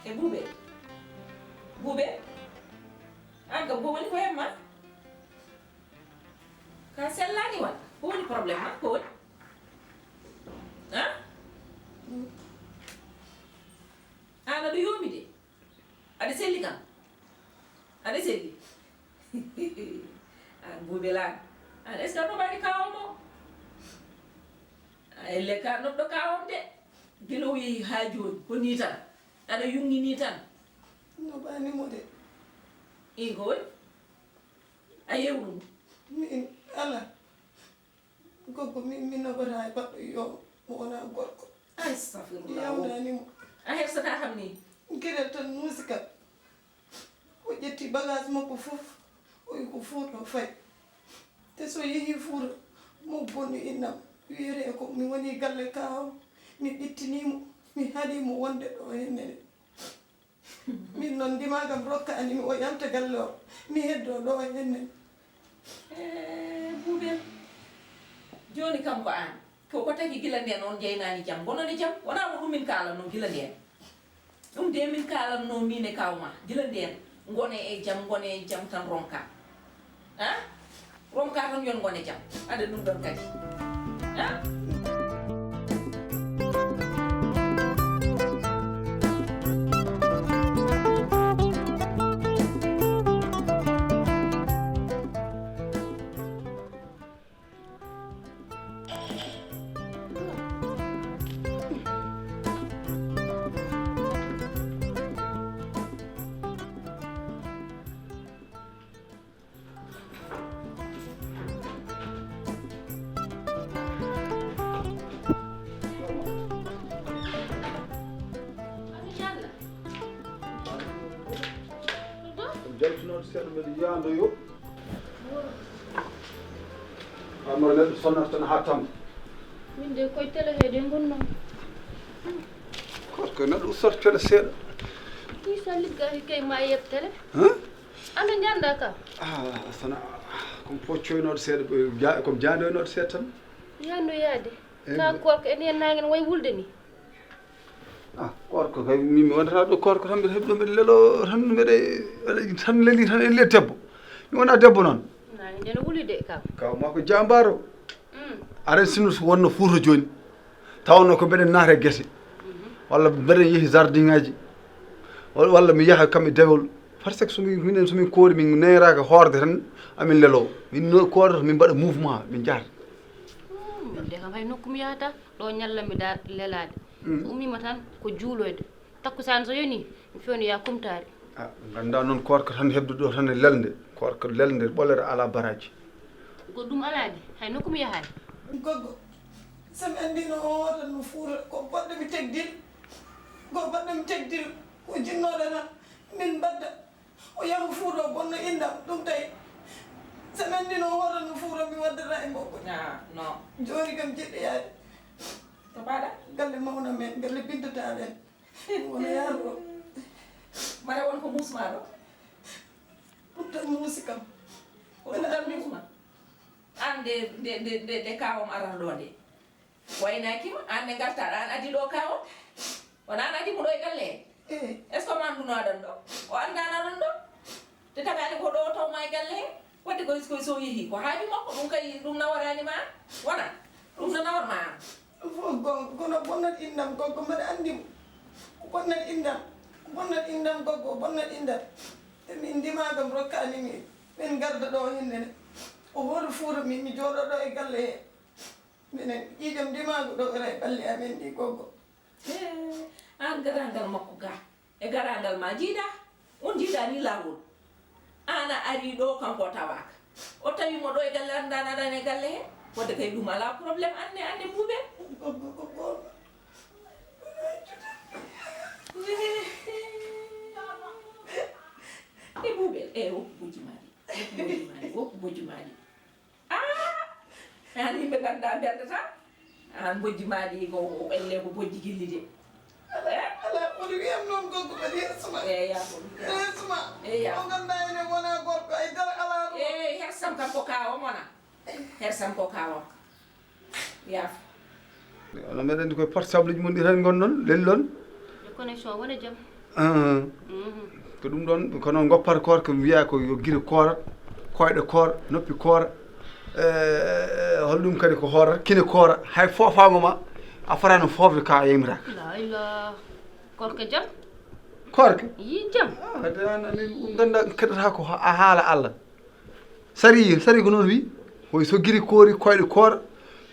e Boubel Boubel an kam ko woni ko hemma ka sellani wala ko woni probléme ma ko woni han an aɗa yoomi de aɗa selli kam aɗa selli an Boubel an est ce que a noɓani kawam o elle ka noɗɗo kawam de gila o yeehi ha joni ko ni tan aɗa yungi ni tan noɓanimo de in ko woni a yewnumo min ala goggo mi noɓata e baɗɗo yo mo wona gorko astahfirullah yawnanimo a hersata kam ni gueɗel tan musikat o ƴetti bagage makko fof o wi ko Fuuta fayi te so yeehi Fuuta mo bonni innam wiyete ko mi woni galle kawam mi ɓittinimo mi haalimo wonde ɗo hennene min noon ndimagam rokkanimi o yalta galle o mi heddo ɗo hennene Boubel joni kam ko an ko taki gila nden on jeynani jaam gonani jaam wonamo ɗum min kalanno gila nden ɗum de min kalanno min e kawma gila nden gone e jaam tan ronka ha ronka tan yon gone jaam aɗa ɗum ɗon kadi ha jaltinoɗo seeɗa mbeɗa yiyando yo amara neɗɗo sonnata tan ha tamma min de koye télé heede gonnon korko neɗɗo ustorto télé seeɗa ni sa ligga kay ma yeb télé anda ñanda ka sona komi poccoynoɗo seeɗa komi jandoynoɗo seeɗa tan yando yaade ka korko en hen nagen way wulde ni korko kay min mi wonata ɗo korko tan mbiɗa heeɓi ɗo mbiɗa lelo tan mbiɗa tan leeli tan elle debbo mi wona debbo noon nani ndeno wuli de kam kawma ko jambaro aɗa sino wonno Fuuta joni tawno ko mbeɗen naata e guese walla mbeɗen yeehi jardin ngaji walla mi yaha kamɓe dewol par ce que minen somin koori min neyraka hoorde tan amin lelo min koodata min mbaɗa mouvement min jahata min de kam hay nokku mi yahata ɗo ñallami da lelade so ummima tan ko juuloyde takkusane so yoni mi fewni ya kumtari ganda noon korka tan hebde ɗo tan e lelde korka lelde ɓolere ala baraji ko ɗum alade hay nokku mi yahani goggo somi andino o wotan no Fuuta ko baɗɗo mi tegdil ko baɗɗo mi tegdil ko jinnoɗo tan min badda o yaha Fuuta o bonno indam ɗum tawi somi andino o wotan no Fuuta mi waddata e makko non joni kam jiɗɗo yaade to mbaɗa galle mawna men galle Binta Tall en wona yaaro ɗo mara won ko musma ɗo ɗum tan muusi kam ko ɗum tan musma an de kawam arata ɗo nde waynakima an nde gartaɗa an adi ɗo kawam wona an adi mo ɗo e galle he est ce que ma anduno aɗan ɗo o andana ɗon ɗo te tagani ko ɗo tawma e galle he wadde koye so yeehi ko haaju makko ɗum kay ɗum nawaranima an wona ɗum no nawarma an fof kono bonnat indam goggo mbaɗa andimo bonnat indam goggo bonnat indam min ndimagam rokkanimi min garda ɗo hennene o hoto Fuuta mi jooɗo ɗo e galle he minen ƴiƴam ndimago ɗo era e ɓalli amen ɗi goggo an garangal makko ga e garangal ma jiiɗa on jiiɗa ni lawol an a ari ɗo kanko tawaka o tawimo ɗo e galle andana aɗan e galle he wadde kay ɗum ala probléme ande Boubel goggo ko goto e Boubel wokku bojji maɗi an yimɓe ganda berdata an bojji maɗi ko elle ko bojji gilli de ala ɓuri wiyam noon goggo mbaɗi yersuma yersuma eya o ganda ene wona gorko ay dara ala ɗo hersam kam ko kawam wona hersam ko kawam yaafo ono mbeɗa andi koye portable uji mon ɗi tan gonɗon lellon connexion wona jaam ko ɗum ɗon kono goppata korka wiya ko yo guire koorat koyɗe koora noppi koora holɗum kadi ko hoorata kine koora hay fofago ma a fotano fofde ka yemiraka la korka jam korka yi jam ɗum ganda keɗata ko a haala Allah sari ko noon wi hoy so guiri koori koyɗe koora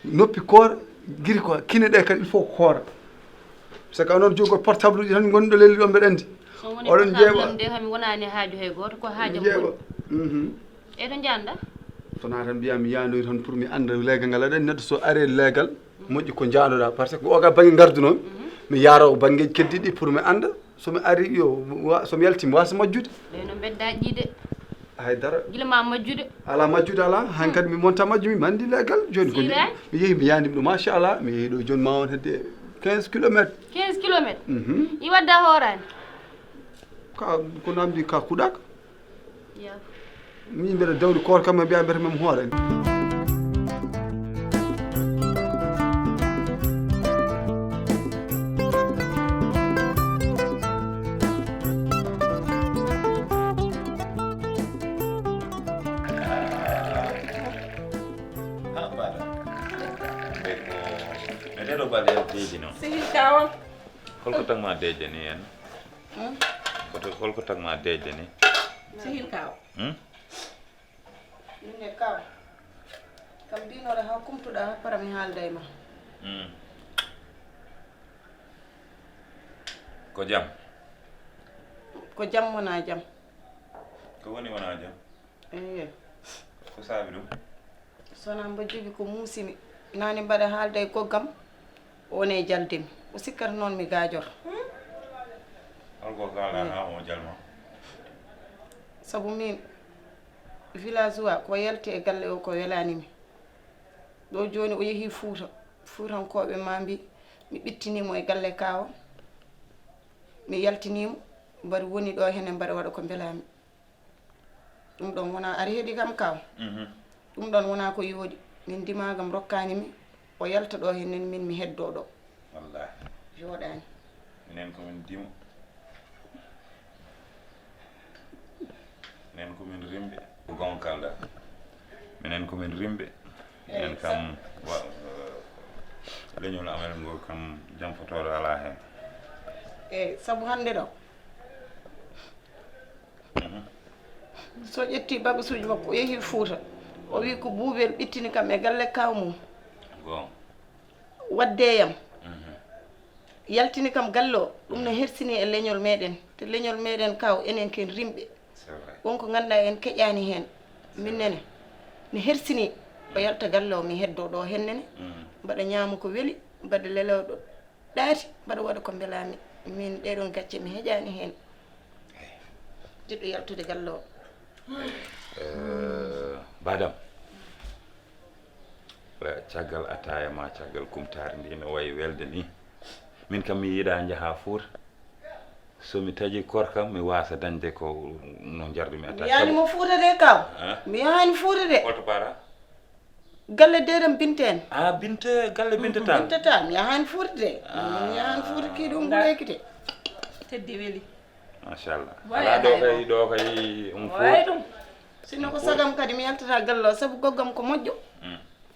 noppi koora guiri ko kine ɗe kadi il faut ko koora par ce que onon jogo portable uji tan gonɗo lelli ɗon mbeɗa andi oɗon jeeɓa de hami wonani haaju hay goto ko haajam jeeɓa eɗo janda sona tan mbiyami yandoy tan pour mi anda leegal ngal aɗa neɗɗo so ari leegal moƴƴi ko jandoɗa par ce que oga banggue gardu noon mi yaaro banggueji keddiɗi pour mi anda somi ari yo somi yalti mi wasa majjude ɗeno bedda ƴiide haydara gila ma majjude ala majjude ala han kadi mi monta majjumi mi andi leegal joni ko mi yeehi mi yandimi ɗo machallah mi yeehi ɗo joni ma on hedde 15 kilométres 15 kilométres i wadda hoorani ka ko namdi ka kuɗaka ya min mbiɗa dawdi koor kam mbiya mbiyata mami hoorani sihil kawam holko tagma deeje ni en holko tagma deeje ni sihil kaw minne kaw kam mbinoɗa ha kumtuɗa ha para mi haalda e ma ko jam ko jam wona jam ko woni wona jam eyi ko saabi ɗum sona mbo jogi ko muusimi nani mbaɗa haalda e goggam wone jaldemi o sikkata noon mi gaajor holko kala ha o jalma sabu min villageois ko yalti e galle o ko welanimi ɗo joni o yeehi Fuuta Fuutankoɓe ma mbi mi ɓittinimo e galle kawa mi yaltinimo mbaɗa woni ɗo hene mbaɗa waɗa ko belami ɗum ɗon wona ari heeɗi kam kaw ɗum ɗon wona ko yooɗi min dimagam rokkanimi o yalta ɗo henen min mi heddo ɗo wallahi joɗani minen komin dimo minen komin rimɓe ko gon kalɗa minen komin rimɓe minen kam leñol amen ngo kam jam fotoɗo ala hen eyyi saabu hande ɗo so ƴetti bagasuji makko o yeehi Fuuta o wi ko Boubel ɓittini kam e galle kaw mum gon waddeyam yaltini kam galle o ɗum no hersini e leñol meɗen te leñol meɗen kaw enen ken rimɓe wonko ganduɗa en keƴani hen minnene ne hersini o yalta galle o mi heddo ɗo hennene mbaɗa ñaama ko weeli mbaɗa leleɗo ɗaati mbaɗa waɗa ko belami min ɗeɗon gacce mi heƴani hen jiɗɗo yaltude galle o badam caggal ataya ma caggal kumtare ndi no wayi welde ni min kam mi yiiɗa jaaha Fuuta somi taji korka mi wasa dañde ko no jardumi mi yahanimo Fuuta de kaw mi yahani Fuuta de holto para galle deɗam Binta en Binta galle Binta Tall Binta Tall mi yahani Fuuta de mi yahani Fuuta ki ɗum ɓuureki teddi weeli machallah Way ala hay ɗo kay way ɗum sinno ko sagam kadi mi yaltata galle o saabu goggam ko moƴƴo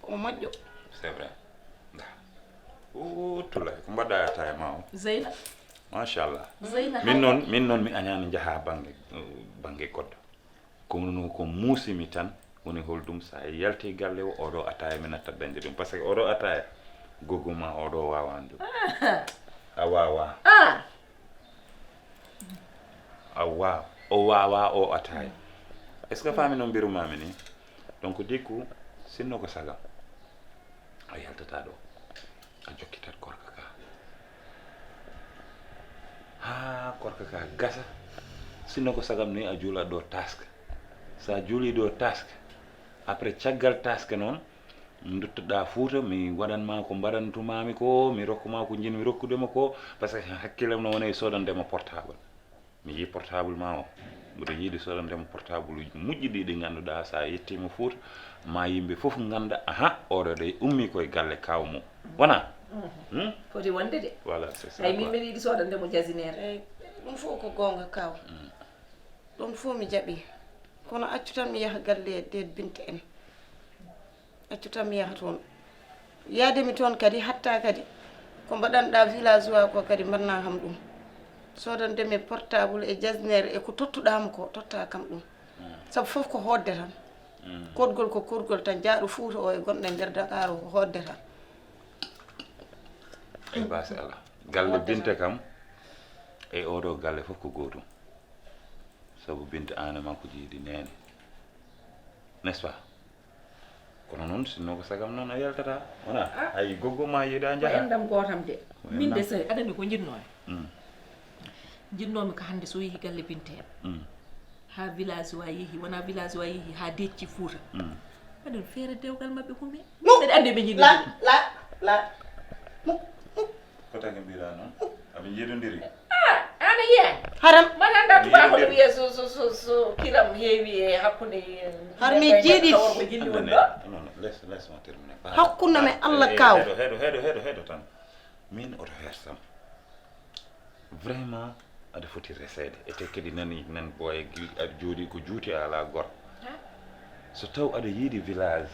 ko moƴƴo c'est vrai tula ko mbaɗɗa ataya ma o Zeyna machallah Zeyna min noon mi añani jaaha banggue koddo kono no ko muusimi tan woni holdum sa yalti galle o oɗo ataya mi natta dañde ɗum par ce que oɗo ataya gogguma oɗo wawani ɗum a wawa o wawa o ataya est ce que fami noon mbirumami ni donc dikku sinno ko sagam a yaltata ɗo a jokkitat korka ka ha korka ka gasa sinno ko sagam ni a juulat ɗo taska sa juuli ɗo taska après caggal taska noon duttoɗa Fuuta mi waɗanma ko mbaɗantumami ko mi rokkuma ko jinmi rokkudema ko par ce que hakkillam no wona e sodandema portable mi yi portable ma o mbiɗo yiiɗi sodandema portable uji moƴƴiɗi ɗi ganduɗa sa yettima Fuuta ma yimɓe foof ganda aha oɗo de ummi koye galle kaw mum wona foti wonde de voilà c'est ça ay min mbiɗa yiɗi sodande mo jasinaire ɗum fof ko gonga kaw ɗum fof mi jaɓi kono accu tan mi yaha galle de Binta en accu tan mi yaha toon yaademi toon kadi hatta kadi ko mbaɗanɗa villageois ko kadi mbanna kam ɗum sodandemi portable e jasnere e ko tottuɗama ko totta kam ɗum sabu fof ko hodde tan kodgol ko kurgol tan jaaɗo Fuuta o e gonɗo e nder Dakar o ko hodde tan ay basi ala galle Binta kam e oɗo galle fof ko gotum sabu Binta an e makko jiiɗi nene n'est ce pas kono noon sinno ko sagam noon a yaltata wona ay goggo ma yiiɗa jaha endam gotam de min de sari aɗa andi ko jinnomi jinnomi ko hande so yeehi galle Binta en ha villageois yeehi wona villageois yeehi ha decci Fuuta waɗen feere dewgal mabɓe hume mbeɗa andi ɓe jiɗi la ko tagi mbiɗa noon aɓe jiiɗodiri ana yiya haram man anda tubako ɗum wiye so kiram heewi e hakkude har mi jiiɗi ko jinni won ɗo non laisse-moi terminer hakkunde men Allah kaw heeɗo tan min oto hersam vraiment aɗa foti resede ete kadi nani nan ɓooye aɗa jooɗi ko juuti a ala gor so taw aɗa yiiɗi village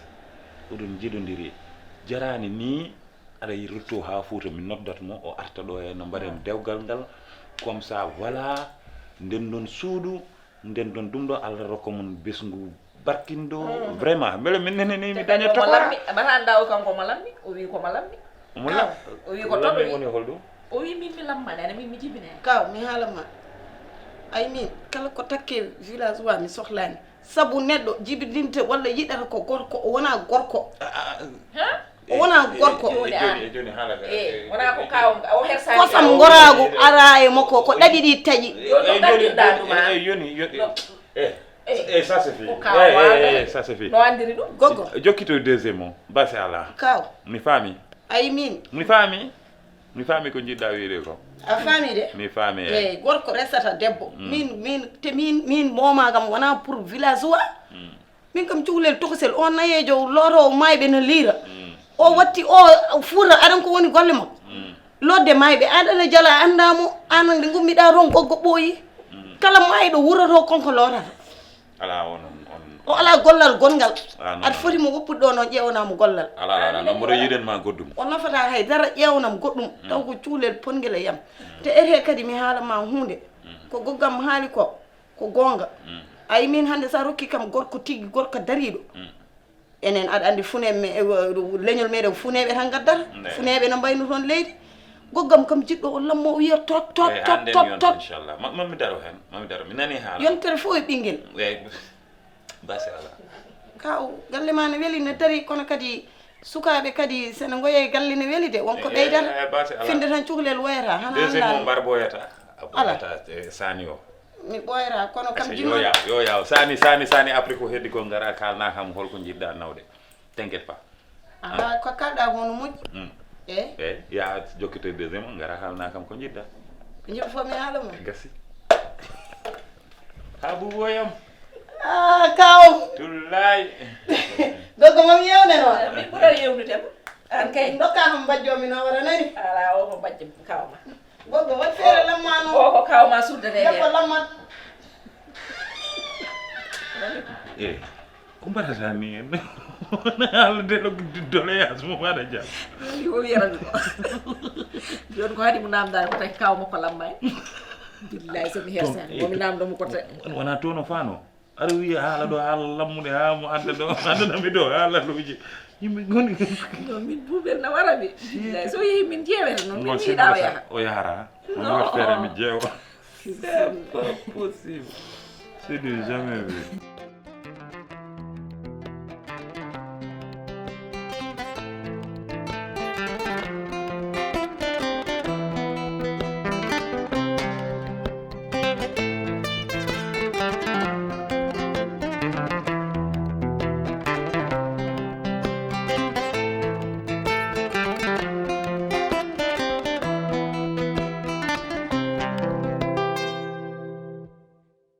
oɗon jiɗodiri jarani ni aɗa rutto ha Fuuta mi noddat mo o arta ɗo e no mbaɗen dewgal ngal comme ça voilà nden ɗon suudu nden ɗon ɗum ɗo Allah rokka mon besngu barkindo vraiment beele min nene ni mi daña tokola mbaɗa anda o kanko mo lammi o wi komo lammi o wi ko toɗo woni holɗum o wi min mi lammani ana min mi jibinani kaw mi haalama ay min kala ko takke villageois mi sohlani sabu neɗɗo jibidinte walla yiɗata ko gorko o wona gorko o wona gorko joni haalaga wona ko kaw o hersani kosam goragu ara e makko ko ɗaɗi ɗi taƴi ça suffit ça suffit no andiri ɗum goggo jokkito deuxième o base ala kaw mi faami ay min mi faami ko jiɗɗa wiide ko a faami de mi faami eyyi gorko resata debbo min momagam wona pour villageois min kam cuhlel tokosel o nayejo lorowo mayɓe no liira o watti o Fuuta aɗan ko woni golle makko lodde mayɓe aɗana jala andamo anan nde gummiɗa toon goggo ɓooyi kala mayɗo wuroto konko lorata ala on o ala gollal gongal aɗa foti mo woppude ɗo noon ƴeewnamo gollal ala no mboɗo yiɗen ma goɗɗum o nafata haydara ƴeewnam goɗɗum taw ko cuhlel pongel e yam te ete kadi mi haalama hunde ko goggam haali ko gonga ayi min hande sa rokki kam gorko tigui gorko dariɗo enen aɗa andi funeɓe leñol meɗen funeɓe tan gaddata funeɓe no mbayno toon leydi goggam kam jiɗɗo o lammo o wiya tot inchallah mami daro hen mi nani haala yontere fof e ɓinguel basi ala kaw galle ma ne weeli ne dari kono kadi sukaɓe kadi sene goye galle ne weeli de wonko ɓeydata finde tan cuhlel woyata hana deuxiéme o mbar boyata sani o mi ɓoyra kono kam yo yaw sani après ko heddi ko gara kalna kam holko jiɗɗa nawde t'inquiète pas ko kalɗa hono moƴƴi eyi ya jokkito deuxiéme o gara kalna kam ko jiɗɗa ko jiɗɗo fof mi haala mo gassi ha buboyam kaw tullay goggo mami yewne noon min ɓuurata yewnudema an kay dokkama mbajjomi no wara nani ala o ko mbajjo kawma goggo wat feere lammano o ko kawma surdane debbo lammat ko mbaɗata ni en Allah de ɗo doléance mo waɗa jam o wiyata ɗum joni ko haadi mo namdani ko taki kaw makko lammani billahi somi hersani momi namdomo ko wona to no fano aɗa wiya haala ɗo haala lammude ha mo anda ɗo andanami ɗo haalaluji yimɓe goni non min Boubel na waraɓe billahi so yeehi min jeewete noon min yiiɗa o yaha o yahara on wat feere mi jeewa c'est pas possible c'est du jamais vu